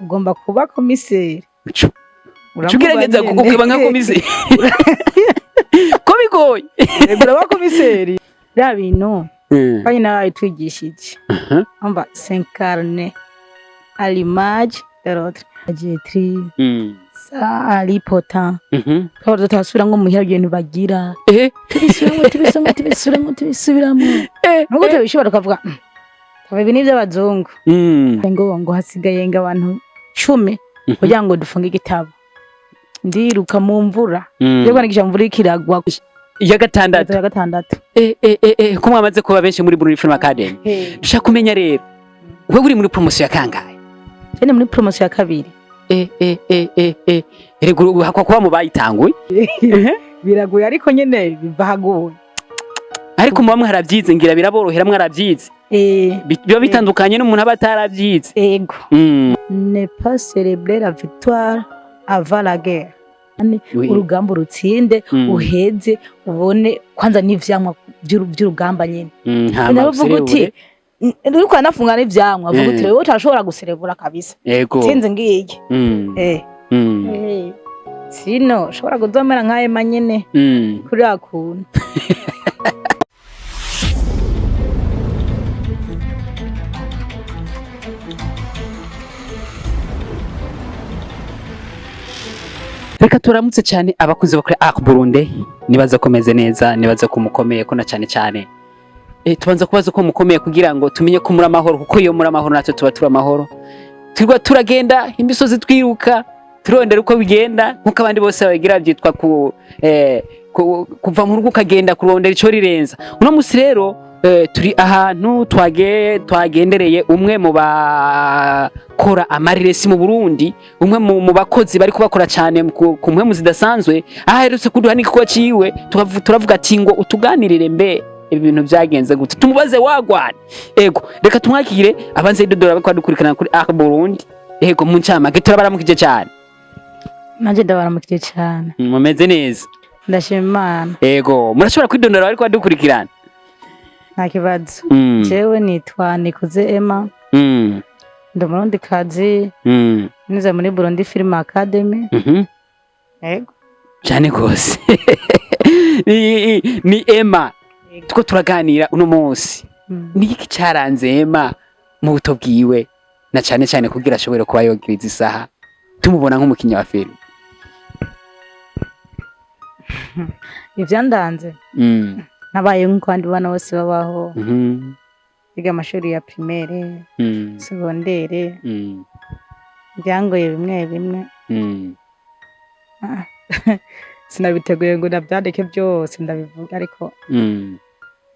ugomba kuba komiseri. Ugerageza kuba nka komiseri. Ko bigoye. Uraba komiseri. Bya bintu kandi nawe twigishije. Umva s'incarner à l'image de l'autre. Ajetri. Ça alipotent. Kandi tutasubira ngo muhira ibintu bagira. Tubisubiramo. Nuko tubishobora kuvuga. Aba ibintu by'abazungu. Ngo hasigaye abantu 10 kugira ngo dufunge igitabo. Ndiruka mu mvura. Rero nigisha mvura ikiragwa. Ya gatandatu. Ko mwamaze kuba benshi muri Burundi Film Academy. Dushaka kumenya rero. Wewe uri muri promotion ya kangahe? Cyane muri promotion ya 2. Erego hakwa kuba mu bayitanguye. Biragoye ariko nyene bivahagoye. Ariko muba mwarabyize ngira biraborohera mwarabyize. Biba bitandukanye n'umuntu aba atarabyize. Ego. Ne pas célébrer la victoire avant la guerre. Urugamba rutsinde uheze ubone kwanza n'ivyamwa by'urugamba nyene. Ndavuga uti uriko anafunga n'ivyamwa avuga uti wewe utashobora guserebura kabisa. Tsinze ngiye. Sino ushobora kuzomera nkaye manyene kuri akuntu. Reka turamutse cyane abakuze bakora Burundi nibaza komeze neza nibaza ko mukomeye ko na cyane tubanza kubaza ko mukomeye kugira ngo tumenye ko muri amahoro kuko iyo muri amahoro natwe tuba turi amahoro twirwa turagenda imisozi twiruka turondera uko bigenda nkuko abandi bose bagira byitwa kuva mu rugo ukagenda kurondera ico rirenza uno musi rero turi ahantu twagendereye umwe mu bakora amariresi mu Burundi umwe mu bakozi bari kubakora cyane ku mpemu zidasanzwe aherutse kuduha n'ikiko ciwe turavuga ati ngo utuganirire mbe ibintu byagenze gute tumubaze wagwana ego reka tumwakire abanze idodora bakwadukurikirana kuri Burundi ego mu ncama turabaramukije cyane nanje ndabaramukije cyane mumeze neza ndashima Imana ego murashobora kwidondora bari kwadukurikirana nta kibazo jewe nitwa Nikuze Emma ndi Murundi kazi nize muri Burundi Film Academy ego cyane gose ni Emma tuko turaganira uno munsi niki cyaranze Emma mu buto bwiwe na cyane kugira ashobore kuba yogiriza isaha tumubona nk'umukinnyi wa film ivyandanze nabaye nk'abandi bana bose babaho biga amashuri ya primaire secondaire byangoye bimwe sinabiteguye ngo nabyandike byose ndabivuga ariko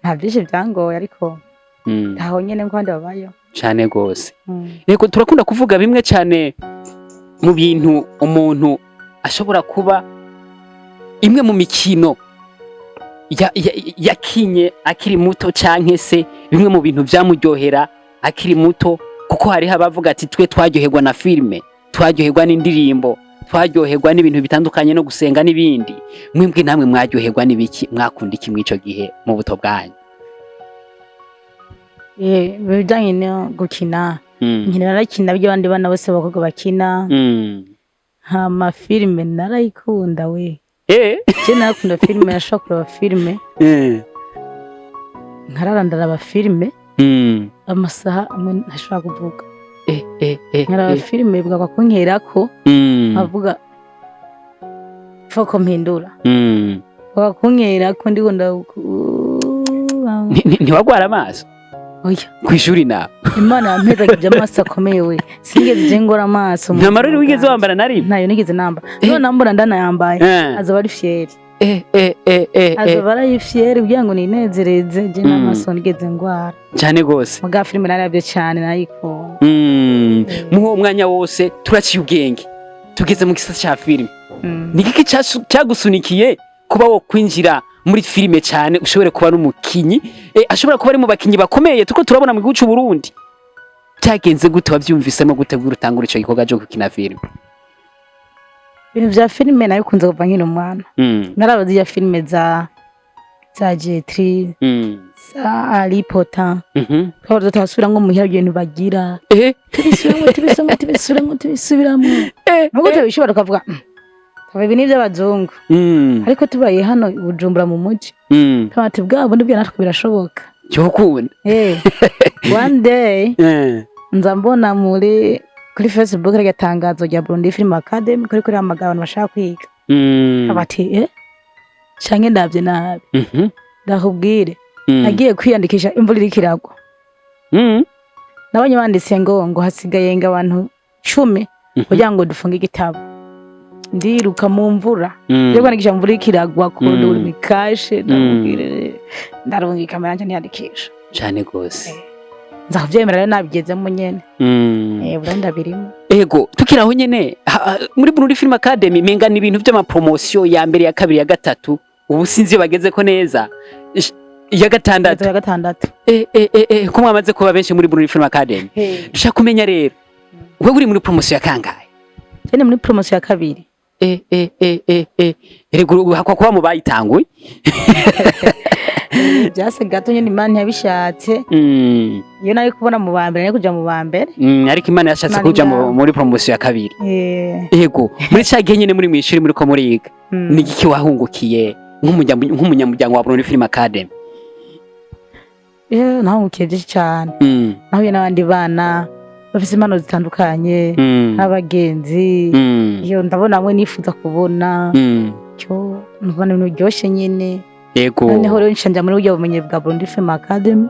nta byinshi byangoye ariko ntaho nyene nk'abandi babayo cyane gose yego turakunda kuvuga bimwe cyane mu bintu umuntu ashobora kuba imwe mu mikino yakinye akiri muto canke se bimwe mu bintu byamuryohera akiri muto kuko hari abavuga ati twe twaryoherwa na filme twaryoherwa n'indirimbo twaryoherwa n'ibintu bitandukanye no gusenga n'ibindi mwimbwe namwe mwaryoherwa n'ibiki mwakunda iki mwico gihe mu buto bwanyu bijanye no gukina nkina narakina by'abandi bana bose bakobwa bakina hama filme narayikunda we je nakunda filme nashobora kureba filme nkararandara aba filme amasaha amwe ntashobora kuvuga nkaraba filme bwa kunkerako avuga foko mpindura bwa kunkerako ndikunda ntiwagwara amaso oya kwishuri nawe Imana yampezagije amaso akomeye we sinigeze ngora amaso nta marori wigeze wambara nari ntayo nigeze namba no nambura ndanayambaye azoba ari fieri azoba ari fieri kugira ngo ninezereze je n'amaso nigeze ngwara cyane gose muga filime narabyo cyane nayikunda muho umwanya wose turaciye ubwenge tugeze mu gisata cya filime nigiki cyagusunikiye kuba wo kwinjira muri filime cyane ushobore kuba n'umukinyi ashobora kuba ari mu bakinyi bakomeye tuko turabona mu gihugu cy'u Burundi cyagenze gute wabyumvisemo gutegura utangura ico gikorwa cyo gukina filime ibintu bya filime nayo kunze kuva nkiri umwana narabazi ya filime za Jetri aripota twaba tutasubira ngo muhira ibintu bagira tubisubiramo nubwo tubishobora ukavuga ibi ni iby'abazungu ariko tubaye hano i Bujumbura mu mujyi ati bwa bundi byo natwe birashoboka cyokunda one day nza mbona kuri Facebook rya tangazo rya Burundi Film Academy kuri amagara abantu bashaka kwiga abati canke ndavye nabi ndakubwire nagiye kwiyandikisha imvura iriko iragwa nabonye banditse ngo hasigaye abantu 10 kugira ngo dufunge igitabo ndiruka mu mvura yego nagisha imvura iriko iragwa kundi uri mikashe ndakubwire ndarungi kamera nje niyandikisha cyane gose nzavyemera rero nabigezemo nyene buranda birimo ego tukiraho nyene muri Burundi Film Academy menga ni ibintu by'ama promotion ya mbere ya kabiri ya gatatu ubu sinzi bageze ko neza ya gatandatu ko mwamaze kuba benshi muri Burundi Film Academy dushaka kumenya rero wewe uri muri promotion ya kangahe cyane muri promotion ya kabiri ego hakwa kuba mu bayitanguye byase gato nyene Imana yabishatse iyo nari kubona mu bambere nari kuja mu bambere ariko Imana yashatse kuja muri promotion ya kabiri ego muri cyagiye nyene muri mwishuri muri ko muriga ni giki wahungukiye nk'umunyamuryango wa Burundi Film Academy nahungukiye byinshi cyane nahuye n'abandi bana bafite impano zitandukanye n'abagenzi iyo ndabona amwe nifuza kubona cyo mbona ibintu byoshe nyene ego noneho rero nshanja muri uburyo bumenye bwa Burundi Film Academy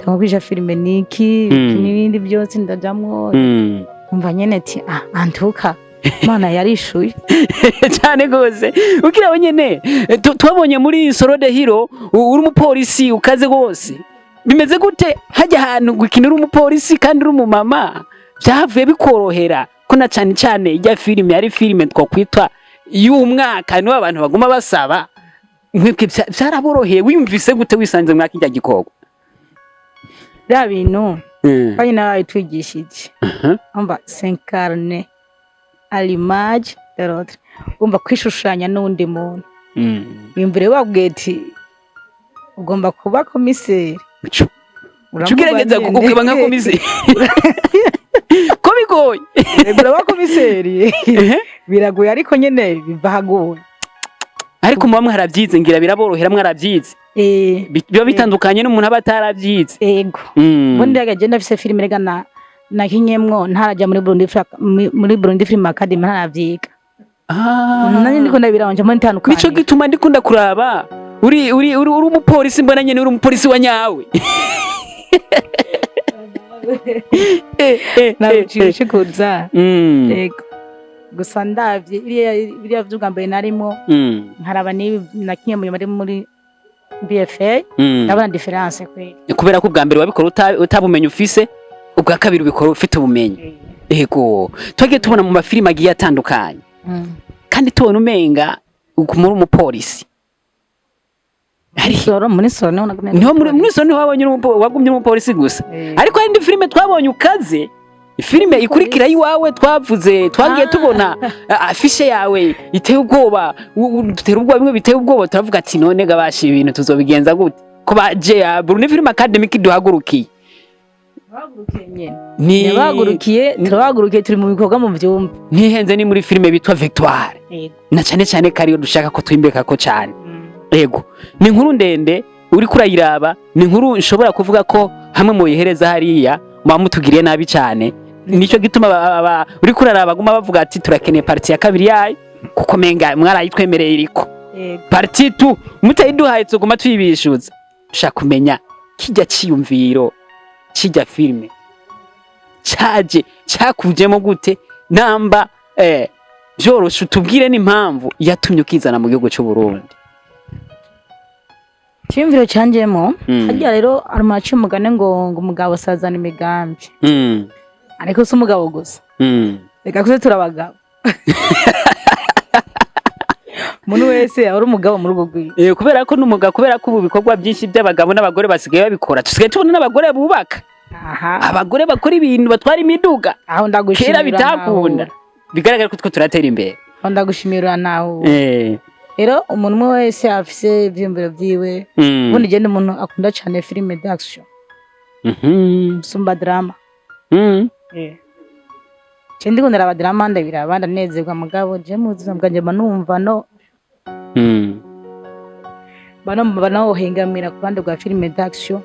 tamubije filime niki n'ibindi byose ndajamwo umva nyene ati antuka Mana yarishuye cyane gose ukiraho nyene twabonye muri Solo the Hero uri umupolisi ukaze gose bimeze gute hajya ahantu gukinira umupolisi kandi uri umumama byavuye bikorohera ko na cyane ijya filime yari filime twakwitwa y'umwaka niwe abantu baguma basaba mwebwe byaraboroheye wiyumvise gute wisanze mwaka ijya gikorwa bya bintu kandi nawe twigishije umva s'incarner à l'image de l'autre umva kwishushanya n'undi muntu wimvire wabweti ugomba kuba komiseri ugerageza kuba nka komiseri ko bigoye uraba komiseri biragoye ariko nyene bivahagoye ariko muba harabyize ngira biraborohera mwarabyize biba bitandukanye n'umuntu aba atarabyize ego ubundi agenda afise filime regana na kinyemwo ntaraja muri Burundi Film Academy ntaravyiga nani ndiko ndabiranje muri tandukanye nico gituma ndikunda kuraba uri umupolisi mbona nyene uri umupolisi wa nyawe nabicishe kuza ego gusa ndavye iriya vyuga mbere narimo nkaraba na kinyemwo muri BFA ndabona difference kweli kubera ko bwa mbere wabikora utabumenye ufise ubwa kabiri ubikora ufite ubumenyi ego twagiye tubona mu mafilime agiye atandukanye kandi tubona umenga muri umupolisi muri soro muri soro wabonye wagumye umupolisi gusa ariko hari indi filime twabonye ukaze filime ikurikira yiwawe twagiye tubona afishe yawe iteye ubwoba dutera ubwoba bimwe biteye ubwoba turavuga ati none gabashi ibintu tuzobigenza gute ko baje Burundi Film Academy kiduhagurukiye turabagurukiye turi mu bikorwa mu byumba ntihenze ni muri filime bitwa Victoire na cyane kariyo dushaka ko twimbeka ko cyane yego ni inkuru ndende uri kurayiraba ni inkuru nshobora kuvuga ko hamwe mu yihereza hariya mutugiriye nabi cyane nico gituma uri kuraraba guma bavuga ati turakeneye parti ya kabiri yayo kuko menga mwarayitwemereye iriko parti 2 mutayiduhaye tuguma tuyibishuza ushaka kumenya kijya ciyumviro kijya filime cyakujemo gute namba byoroshe tubwire n'impamvu yatumye ukizana mu gihugu cy'u Burundi cyumviro cyanjemo hajya rero aramaci umugane ngo umugabo sazana imigambi ariko si umugabo gusa reka kuze turabagabo umuntu wese ari umugabo muri ubwo bwiwe kubera ko n'umugabo kubera ko ubu bikorwa byinshi by'abagabo n'abagore basigaye babikora tusigaye tubona n'abagore bubaka abagore bakora ibintu batwara imiduga aho ndagushimira kera bitakunda bigaragara ko twe turatera imbere aho ndagushimira nawe rero umuntu umwe wese afise ivyiyumviro vyiwe ubundi genda umuntu akunda cane filime d'action sumba drama je ndiko ndaraba drama ndabiraba ndanezerwa mugabo je mu buzima bwanje manumva no bano hengamira ku bandi bwa filime d'action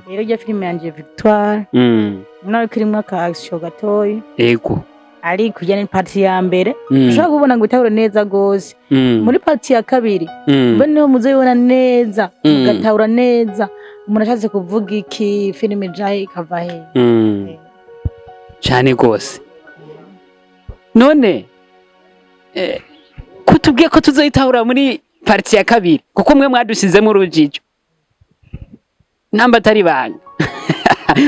rero rya filime yanje Victoire nawe kirimo aka action gatoyi ego ari kujyana parti ya mbere ushaka kubona ngo itahura neza gose muri parti ya kabiri mbe niho muzayibona neza mugatahura neza umuntu ashatse kuvuga iki filime jaye ikava he cyane gose none kutubwiye ko tuzoyitahura muri parti ya kabiri kuko mwe mwadushizemo urujijo namba atari banga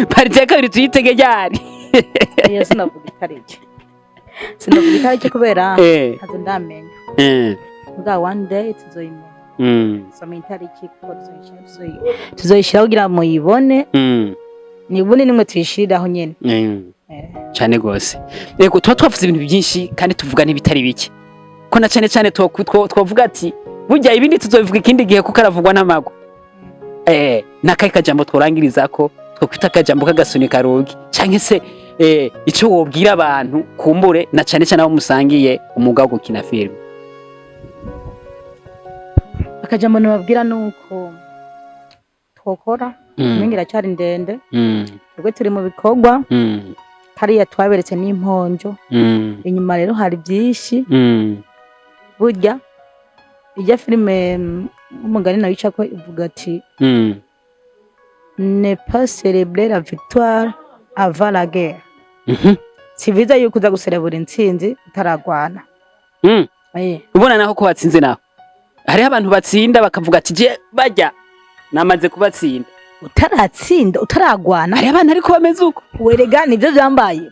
parti ya kabiri tuyitege ryari iyo sinavuga itariki sinavuga itariki kubera ntazo ndamenya bwa one day tuzoyimenya soma itariki kuko tuzoyishira kugira muyibone ni ubundi nimwe tuyishiriraho nyene cyane gose yego tuba twavuze ibintu byinshi kandi tuvuga n'ibitari bike ko na cyane twavuga ati burya ibindi tuzobivuga ikindi gihe kuko aravugwa n'amago nakaye kajambo tworangiriza ko twokwita kajambo kagasuni karogi canke se ico wobwira abantu kumbure na cyane abo musangiye umwuga wo gukina film akajambo nababwira nuko twokora ningira cyari ndende ubwo turi mu bikorwa kariya twaberetse n'imponjo inyuma rero hari byinshi burya ijya filime umugani nayo ica ko ivuga ati ne pas célébrer la victoire avant la guerre si viza yuko uza guserebura intsinzi utaragwana ubona naho ko watsinze naho hariho abantu batsinda bakavuga ati je bajya namaze kubatsinda utaratsinda utaragwana hariho abantu ariko bameze uko werega nivyo vyambaye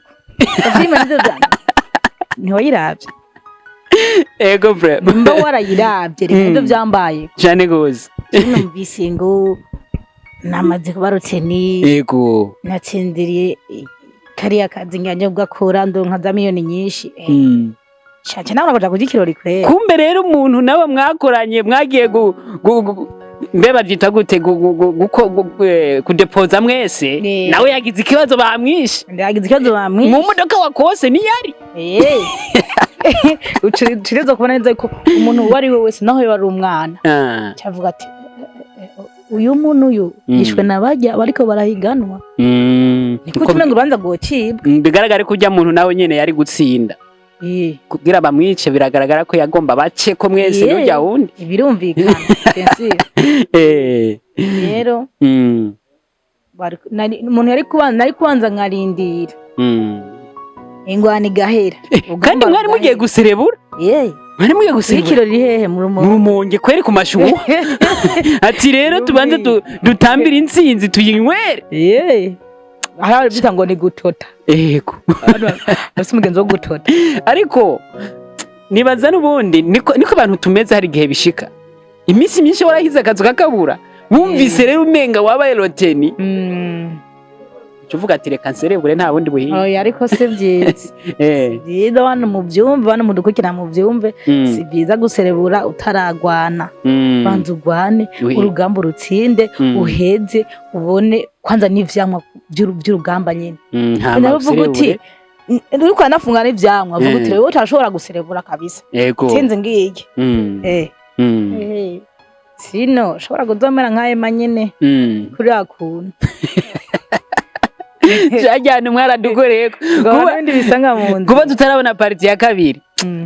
filime nivyo vyambaye niho yiravye ego bre mba warayiravye nivyo vyambaye cyane gose numvise ngo namaze kubarutse ni ego natsindiriye kariya kazi nganje bwakora ndonka za miliyoni nyinshi cyane nawe urakoja kugikirori kwe kumbe rero umuntu nawe mwakoranye mwagiye mbeba byita gute kudepoza mwese nawe yagize ikibazo bamwishe mu modoka wakose ni yari ucirizo kubona neza ko umuntu wari we wese naho yari umwana cyavuga ati uyu muntu uyu yishwe nabajya bariko barahiganwa niko tumenga ubanza gocibwa bigaragare ko ujya muntu nawe nyene yari gutsinda kugira bamwice biragaragara ko yagomba bace ko mwese n'ujya wundi birumvikana rero umuntu nari kubanza nkarindira ingwani gahera kandi mwari mugiye guserebura mwari mugiye guserebura ikirori hehe mu Rumonge kweri ku mashuha ati rero tubanze dutambira intsinzi tuyinywere aha bita ngo ni gutota yego basi mugenzo wo gutota ariko nibaza n'ubundi niko abantu tumeze hari gihe bishika iminsi myinshi warahize akazu kakabura wumvise rero umenga wabaye roteni uvuga ati reka nserebure nta bundi buhinga ariko si byiza byiza hano mu byumve hano mu dukukira mu byumve si byiza guserebura utaragwana banza ugwane urugamba urutsinde uheze ubone kwanza n'ivyamwa by'urugamba nyine navuga uti uriko anafungana ivyamwa uvuga uti wewe utashobora guserebura kabisa tsinze ngiye sino ushobora kuzomera nkaye manyene kuri akuntu cyajyana mwaradukoreko kuba bindi bisanga mu nzu kuba tutarabona parti ya kabiri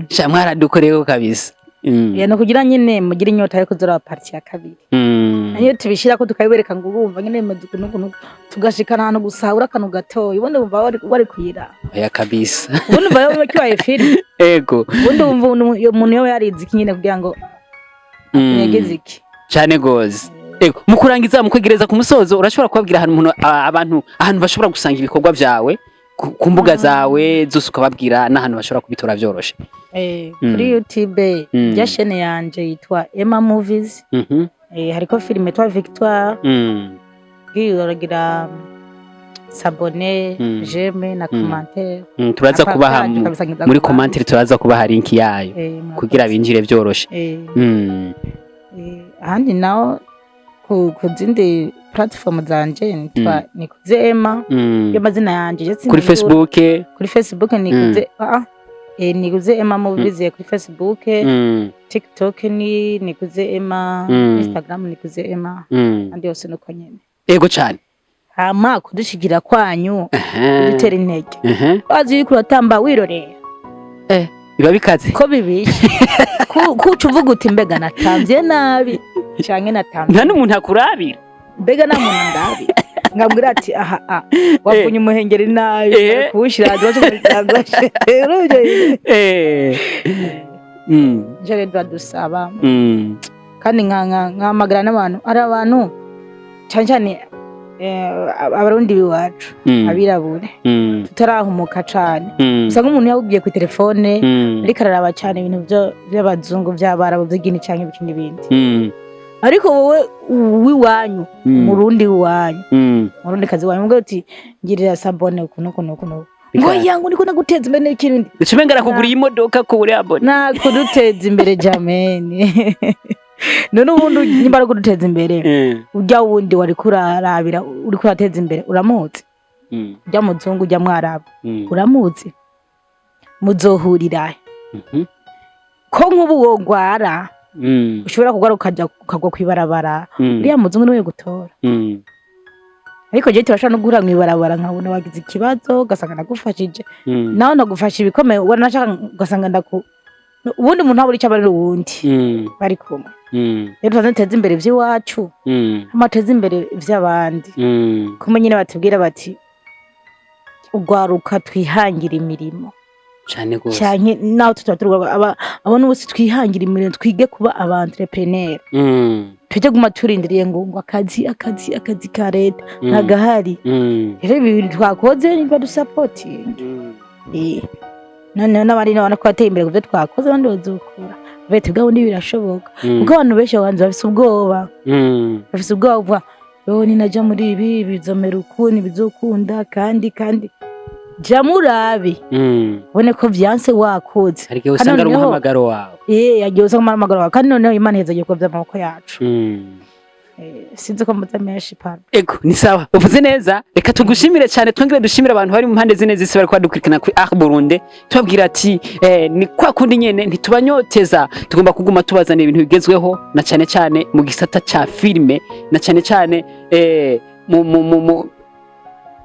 sha mwaradukoreko kabisa no kugira nyine mugira inyota yo kuzora parti ya kabiri niyo tubishira ko tukayibereka ngo urumva nyine mu tugashikana hano gusahura kanu gatoyi ubundi umva wari kuyira ya kabisa ubundi umva yo kibaye film ego ubundi umva umuntu yo yarizi kinyine kugira ngo yegeze iki cyane goze ego mukurangiza mukwegereza ku musozo urashobora kubabwira abantu bashobora gusanga ibikorwa byawe ku mbuga zawe zose ukababwira n'ahantu bashobora kubitora byoroshe kuri YouTube ya chaîne yanje yitwa Emma Movies hariko filime yitwa Victoire uragira s'abonner j'aime na commentaire turaza kubaha muri commentaire turaza kubaha link yayo kugira binjire byoroshe ahandi naho ku zindi platform zanje nikuze Emma y'amazina yanje kuri Facebook nikuze nikuze Emma mubize kuri Facebook TikTok nikuze Emma Instagram nikuze Emma andi yose nuko nyene ego cyane hama kudushigira kwanyu dutera intege bazi yuko uratamba wirorera biba bikaze ko bibishe kuca uvuga uti mbega natambye nabi canke natambye nta n'umuntu akurabira mbega nta muntu ndabira ngambwira ati aha wafunye umuhengeri nabi kuwushira dwaje muzagoshe jere dusaba kandi nkamagara n'abantu ari abantu cyane abarundi biwacu abirabure tutarahumuka cyane usanga umuntu yawugiye ku telefone ariko araraba cyane ibintu by'abazungu by'abarabu by'igini cyangwa ibindi n'ibindi ariko wowe wiwanyu murundi wanyu murundi kazi wanyu ngo uti ngirira sabone kuno ngo yangu niko naguteza imbere n'ikindi ucimengara kugura imodoka ko uri abone na kuduteza imbere jameni none ubundi nimbara kuduteza imbere ujya wundi wari kurarabira uri kurateza imbere uramutse ujya muzungu ujya mwarabu uramutse muzohurira ko nk'ubu wogwara ushobora kugaruka ukagwa kwibarabara uriya muzungu niwe gutora ariko je turashaka no guhura mwibarabara nkabona wagize ikibazo gasanga nagufashije naho nagufasha ibikomeye ubona nashaka gasanga ubundi umuntu aburi cyabari uwundi bari kumwe rero tuzateza imbere by'iwacu amateza imbere by'abandi kuma nyine batubwira bati ugwaruka twihangira imirimo cyane gose cyane naho tutaturuga abone ubuse twihangira imirimo twige kuba aba entrepreneur tujye guma turindiriye ngo akazi ka leta nagahari rero ibi twakoze niba dusapoting none n'abari nabana ko ateye imbere kuvyo twakoze abandi bazokura bete bwa undi birashoboka kuko abantu benshi banze bafise ubwoba yo ni naja muri ibi bizomera ukuni bizokunda kandi ja murabi bone ko vyanse wakoze ariko usanga ari umuhamagaro wawe yagiye usanga umuhamagaro wawe kandi noneho Imana hezagiye ko vy'amaboko yacu sinzi ko mbuza menshi pana ego ni sawa uvuze neza reka tugushimire cyane twongere dushimire abantu bari mu mpande zine zisi bari kwadukurikana kuri Burundi tubabwira ati ni kwa kundi nyene ntitubanyoteza tugomba kuguma tubazana ibintu bigezweho na cyane mu gisata ca filme na cyane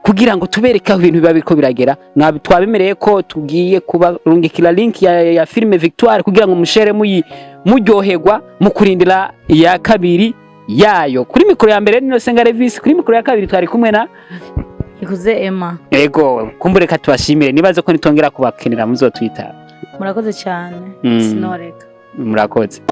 kugira ngo tubereke ibintu biba biriko biragera twabemereye ko tugiye kuba rungikira link ya filme Victoire kugira ngo mushere muryoherwa mu kurindira ya kabiri yayo kuri mikoro ya mbere nino Senga Levis kuri mikoro ya kabiri twari kumwe na ikuze Emma ego kumbureka tubashimire nibaze ko nitongera kubakenera muzotwita murakoze cyane sinoreka murakoze